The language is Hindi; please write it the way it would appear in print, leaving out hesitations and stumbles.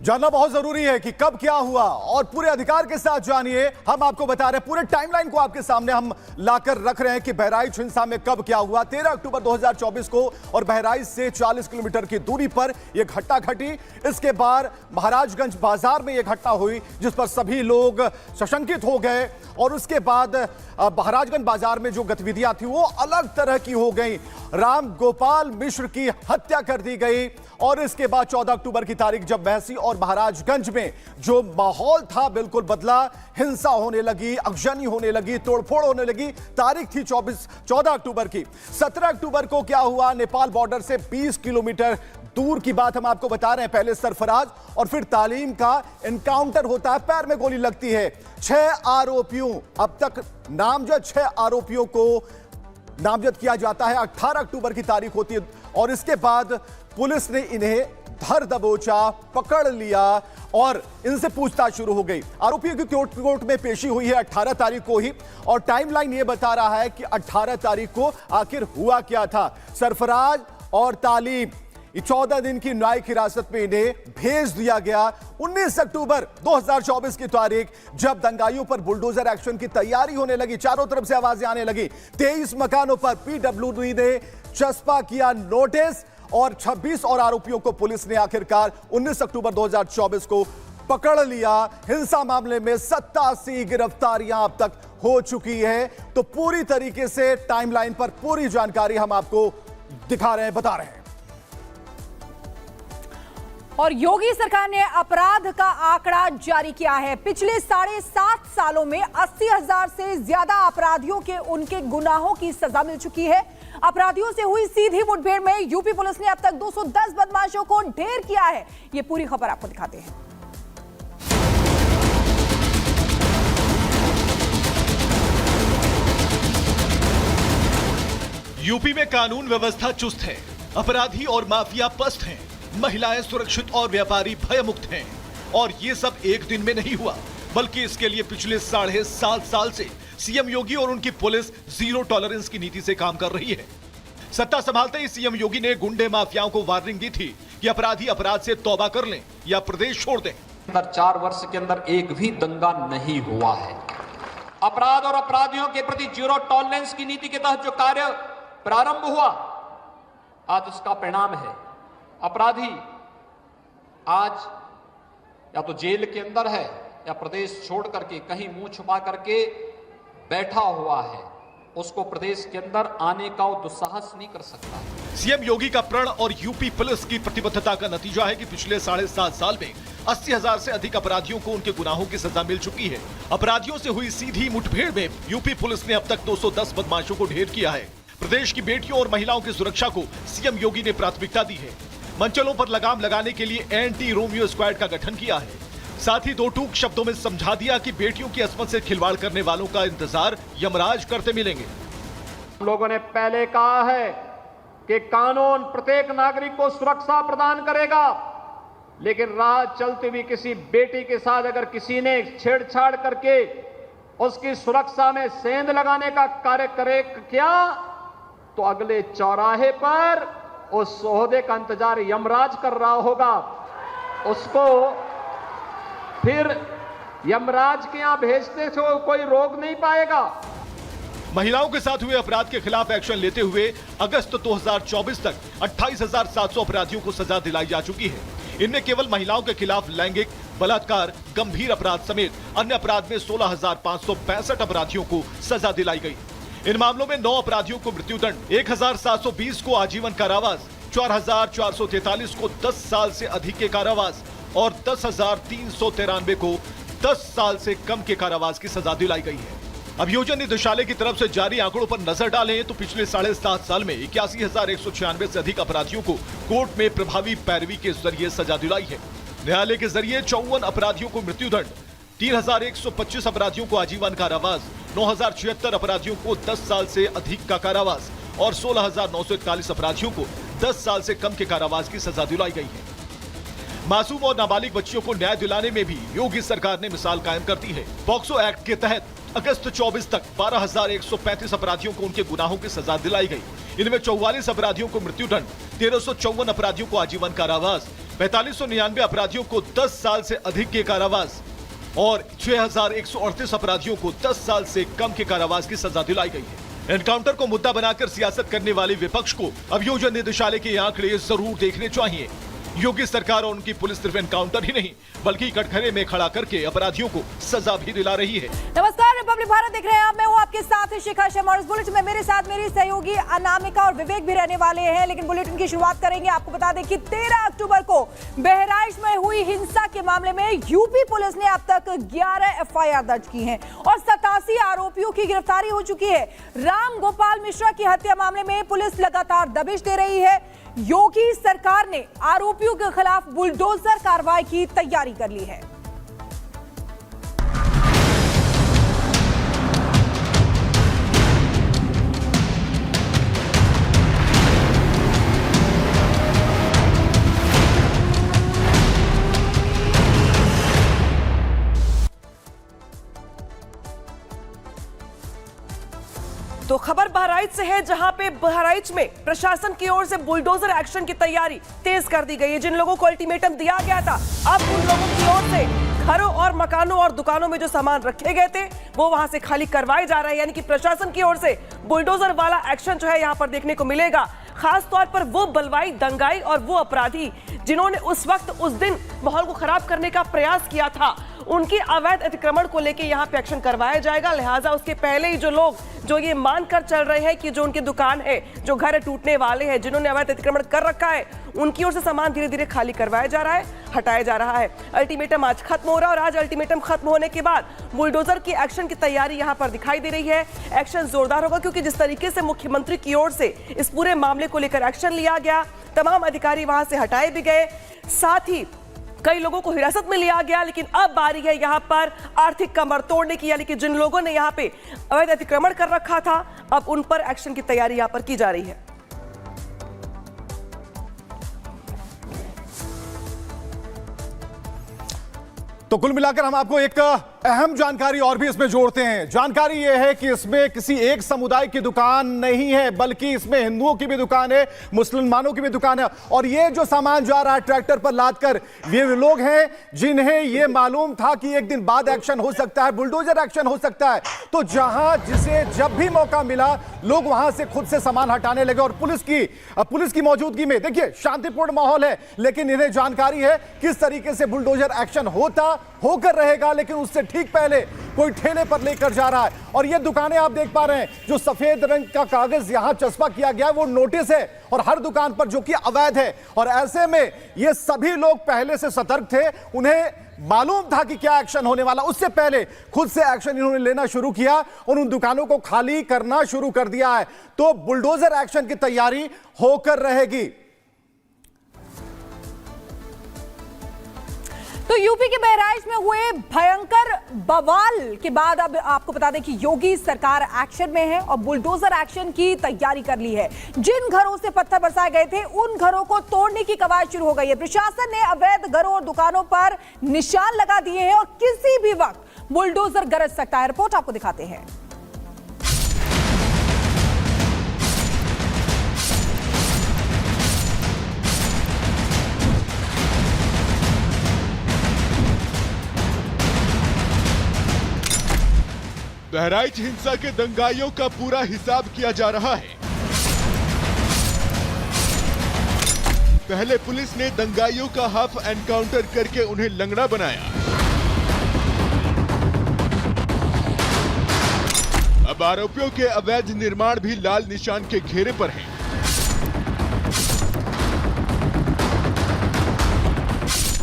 जानना बहुत जरूरी है कि कब क्या हुआ और पूरे अधिकार के साथ जानिए। हम आपको बता रहे हैं, पूरे टाइमलाइन को आपके सामने हम लाकर रख रहे हैं कि बहराइच हिंसा में कब क्या हुआ। 13 अक्टूबर 2024 को और बहराइच से 40 किलोमीटर की दूरी पर यह घटना घटी। इसके बाद महाराजगंज बाजार में यह घटना हुई जिस पर सभी लोग सशंकित हो गए और उसके बाद महाराजगंज बाजार में जो गतिविधियां थी वो अलग तरह की हो गई। राम गोपाल मिश्र की हत्या कर दी गई और इसके बाद 14 अक्टूबर की तारीख जब महसी और महाराजगंज में जो माहौल था बिल्कुल बदला। हिंसा होने लगी, अगजनी होने लगी, तोड़फोड़ होने लगी। तारीख थी 14 अक्टूबर की। 17 अक्टूबर को क्या हुआ, नेपाल बॉर्डर से 20 किलोमीटर दूर की बात हम आपको बता रहे हैं। पहले सरफराज और फिर तालीम का एनकाउंटर होता है, पैर में गोली लगती है। 6 आरोपियों, अब तक नामजद 6 आरोपियों को नामजद किया जाता है। 18 अक्टूबर की तारीख होती है और इसके बाद पुलिस ने इन्हें धर दबोचा, पकड़ लिया और इनसे पूछताछ शुरू हो गई। आरोपियों की कोर्ट में पेशी हुई है 18 तारीख को ही और टाइमलाइन यह बता रहा है कि 18 तारीख को आखिर हुआ क्या था। सरफराज और तालीम 14 दिन की न्यायिक हिरासत में इन्हें भेज दिया गया। 19 अक्टूबर 2024 की तारीख जब दंगाइयों पर बुलडोजर एक्शन की तैयारी होने लगी, चारों तरफ से आवाजें आने लगी। 23 मकानों पर पीडब्ल्यूडी ने चस्पा किया नोटिस और 26 और आरोपियों को पुलिस ने आखिरकार 19 अक्टूबर 2024 को पकड़ लिया। हिंसा मामले में 87 गिरफ्तारियां अब तक हो चुकी है। तो पूरी तरीके से टाइमलाइन पर पूरी जानकारी हम आपको दिखा रहे हैं, बता रहे हैं। और योगी सरकार ने अपराध का आंकड़ा जारी किया है। पिछले 7.5 सालों में 80,000 से ज्यादा अपराधियों के उनके गुनाहों की सजा मिल चुकी है। अपराधियों से हुई सीधी मुठभेड़ में यूपी पुलिस ने अब तक 210 बदमाशों को ढेर किया है। ये पूरी खबर आपको दिखाते हैं। यूपी में कानून व्यवस्था चुस्त है, अपराधी और माफिया पस्त हैं, महिलाएं सुरक्षित और व्यापारी भयमुक्त हैं। और ये सब एक दिन में नहीं हुआ, बल्कि इसके लिए पिछले 7.5 साल से सीएम योगी और उनकी पुलिस जीरो टॉलरेंस की नीति से काम कर रही है। सत्ता संभालते ही सीएम योगी ने गुंडे माफियाओं को वार्निंग दी थी कि अपराधी अपराध से तौबा कर लें या प्रदेश छोड़ दें। 4 वर्ष के अंदर एक भी दंगा नहीं हुआ है। अपराध और अपराधियों के प्रति जीरो टॉलरेंस की नीति के तहत जो कार्य प्रारंभ हुआ, आज उसका परिणाम है। अपराधी आज या तो जेल के अंदर है या प्रदेश छोड़ करके कहीं मुंह छुपा करके बैठा हुआ है। उसको प्रदेश के अंदर आने का वो दुस्साहस नहीं कर सकता। सीएम योगी का प्रण और यूपी पुलिस की प्रतिबद्धता का नतीजा है कि पिछले 7.5 साल में 80,000 से अधिक अपराधियों को उनके गुनाहों की सजा मिल चुकी है। अपराधियों से हुई सीधी मुठभेड़ में यूपी पुलिस ने अब तक 210 बदमाशों को ढेर किया है। प्रदेश की बेटियों और महिलाओं की सुरक्षा को सीएम योगी ने प्राथमिकता दी है। मंचलों पर लगाम लगाने के लिए एंटी रोमियो स्क्वाड का गठन किया है। साथ ही 2 टूक शब्दों में समझा दिया कि बेटियों की अस्मत से खिलवाड़ करने वालों का इंतजार यमराज करते मिलेंगे। लोगों ने पहले कहा है कि कानून प्रत्येक नागरिक को सुरक्षा प्रदान करेगा, लेकिन राह चलती हुई किसी बेटी के साथ अगर किसी ने छेड़छाड़ करके उसकी सुरक्षा में सेंध लगाने का कार्य करे क्या, तो अगले चौराहे पर उस ओहदे का इंतजार यमराज कर रहा होगा। उसको फिर यमराज के यहां भेजते से कोई रोक नहीं पाएगा। महिलाओं के साथ हुए अपराध के खिलाफ एक्शन लेते हुए अगस्त 2024 तक 28,700 अपराधियों को सजा दिलाई जा चुकी है। इनमें केवल महिलाओं के खिलाफ लैंगिक बलात्कार, गंभीर अपराध समेत अन्य अपराध में 16,565 अपराधियों को सजा दिलाई गई। इन मामलों में 9 अपराधियों को मृत्युदंड, 1,720 को आजीवन कारावास, 4,443 को 10 साल से अधिक के कारावास और 10,393 को 10 साल से कम के कारावास की सजा दिलाई गई है। अभियोजन निदेशालय की तरफ से जारी आंकड़ों पर नजर डालें तो पिछले 7.5 साल में 81,196 से अधिक अपराधियों को कोर्ट में प्रभावी पैरवी के जरिए सजा दिलाई है। न्यायालय के जरिए 54 अपराधियों को मृत्युदंड, 3,125 अपराधियों को आजीवन कारावास, 9,076 अपराधियों को 10 साल से अधिक का कारावास और 16,941 अपराधियों को 10 साल से कम के कारावास की सजा दिलाई गई है। मासूम और नाबालिग बच्चियों को न्याय दिलाने में भी योगी सरकार ने मिसाल कायम कर दी है। पॉक्सो एक्ट के तहत अगस्त 24 तक 12,135 अपराधियों को उनके गुनाहों की सजा दिलाई गई। इनमें 44 अपराधियों को मृत्युदंड, 1,354 अपराधियों को आजीवन कारावास, 4599 अपराधियों को 10 साल से अधिक के कारावास और 6138 अपराधियों को 10 साल से कम के कारावास की सजा दिलाई गई है। एनकाउंटर को मुद्दा बनाकर सियासत करने वाले विपक्ष को अभियोजन निदेशालय के आंकड़े जरूर देखने चाहिए। योगी सरकार और उनकी पुलिस सिर्फ एनकाउंटर ही नहीं बल्कि कटघरे में खड़ा करके अपराधियों को सजा भी दिला रही है। नमस्कार, रिपब्लिक भारत देख रहे हैं आप। मैं हूं आपके साथ शिखा शर्मा और इस बुलेटिन में मेरे साथ मेरी सहयोगी अनामिका और विवेक भी रहने वाले हैं। लेकिन बुलेटिन की शुरुआत करेंगे। आपको बता दें कि 13 अक्टूबर को बहराइच में हुई हिंसा के मामले में यूपी पुलिस ने अब तक 11 एफआईआर दर्ज की हैं और 87 आरोपियों की गिरफ्तारी हो चुकी है। राम गोपाल मिश्रा की हत्या मामले में पुलिस लगातार दबिश दे रही है। योगी सरकार ने आरोपियों के खिलाफ बुलडोजर कार्रवाई की तैयारी कर ली है। तो खबर बहराइच से है, जहां पे बहराइच में प्रशासन की ओर से बुलडोजर एक्शन की तैयारी तेज कर दी गई है। जिन लोगों को अल्टीमेटम दिया गया था, अब उन लोगों की ओर से घरों और मकानों और दुकानों में जो सामान रखे गए थे वो वहां से खाली करवाए जा रहे हैं। यानी कि प्रशासन की ओर से बुलडोजर वाला एक्शन जो है यहां पर देखने को मिलेगा। खास तौर पर वो बलवाई, दंगाई और वो अपराधी जिन्होंने उस वक्त उस दिन माहौल को खराब करने का प्रयास किया था, उनकी अवैध अतिक्रमण को लेकर यहां पे एक्शन करवाया जाएगा। लिहाजा उसके पहले ही जो लोग जो ये मानकर चल रहे हैं कि जो उनकी दुकान है, जो घर टूटने वाले हैं, जिन्होंने अवैध अतिक्रमण कर रखा है, उनकी ओर से सामान धीरे धीरे खाली करवाया जा रहा है, हटाया जा रहा है। अल्टीमेटम आज खत्म हो रहा है और आज अल्टीमेटम खत्म होने के बाद बुलडोजर की एक्शन की तैयारी यहां पर दिखाई दे रही है। एक्शन जोरदार होगा क्योंकि जिस तरीके से मुख्यमंत्री की ओर से इस पूरे मामले को लेकर एक्शन लिया गया, तमाम अधिकारी वहां से हटाए भी गए, साथ ही कई लोगों को हिरासत में लिया गया। लेकिन अब बारी है यहां पर आर्थिक कमर तोड़ने की, यानी कि जिन लोगों ने यहां पे अवैध अतिक्रमण कर रखा था, अब उन पर एक्शन की तैयारी यहां पर की जा रही है। तो कुल मिलाकर हम आपको एक अहम जानकारी और भी इसमें जोड़ते हैं। जानकारी यह है कि इसमें किसी एक समुदाय की दुकान नहीं है, बल्कि इसमें हिंदुओं की भी दुकान है, मुसलमानों की भी दुकान है। और ये जो सामान जा रहा है ट्रैक्टर पर लादकर, ये लोग हैं जिन्हें ये मालूम था कि एक दिन बाद एक्शन हो सकता है, बुलडोजर एक्शन हो सकता है। तो जहां जिसे जब भी मौका मिला, लोग वहां से खुद से सामान हटाने लगे। और पुलिस की मौजूदगी में देखिए शांतिपूर्ण माहौल है, लेकिन इन्हें जानकारी है किस तरीके से बुलडोजर एक्शन होकर रहेगा। लेकिन उससे ठीक पहले कोई ठेले पर लेकर जा रहा है। और ये दुकानें आप देख पा रहे हैं, जो सफेद रंग का कागज यहां चस्पा किया गया है वो नोटिस है, और हर दुकान पर जो कि अवैध है। और ऐसे में ये सभी लोग पहले से सतर्क थे, उन्हें मालूम था कि क्या एक्शन होने वाला। उससे पहले खुद से एक्शन इन्होंने लेना शुरू किया और उन दुकानों को खाली करना शुरू कर दिया है। तो बुलडोजर एक्शन की तैयारी होकर रहेगी। तो यूपी के बहराइच में हुए भयंकर बवाल के बाद अब आपको बता दें कि योगी सरकार एक्शन में है और बुलडोजर एक्शन की तैयारी कर ली है। जिन घरों से पत्थर बरसाए गए थे, उन घरों को तोड़ने की कवायद शुरू हो गई है। प्रशासन ने अवैध घरों और दुकानों पर निशान लगा दिए हैं और किसी भी वक्त बुलडोजर गरज सकता है। रिपोर्ट आपको दिखाते हैं। बहराइच हिंसा के दंगाइयों का पूरा हिसाब किया जा रहा है। पहले पुलिस ने दंगाइयों का हाफ एनकाउंटर करके उन्हें लंगड़ा बनाया। अब आरोपियों के अवैध निर्माण भी लाल निशान के घेरे पर हैं।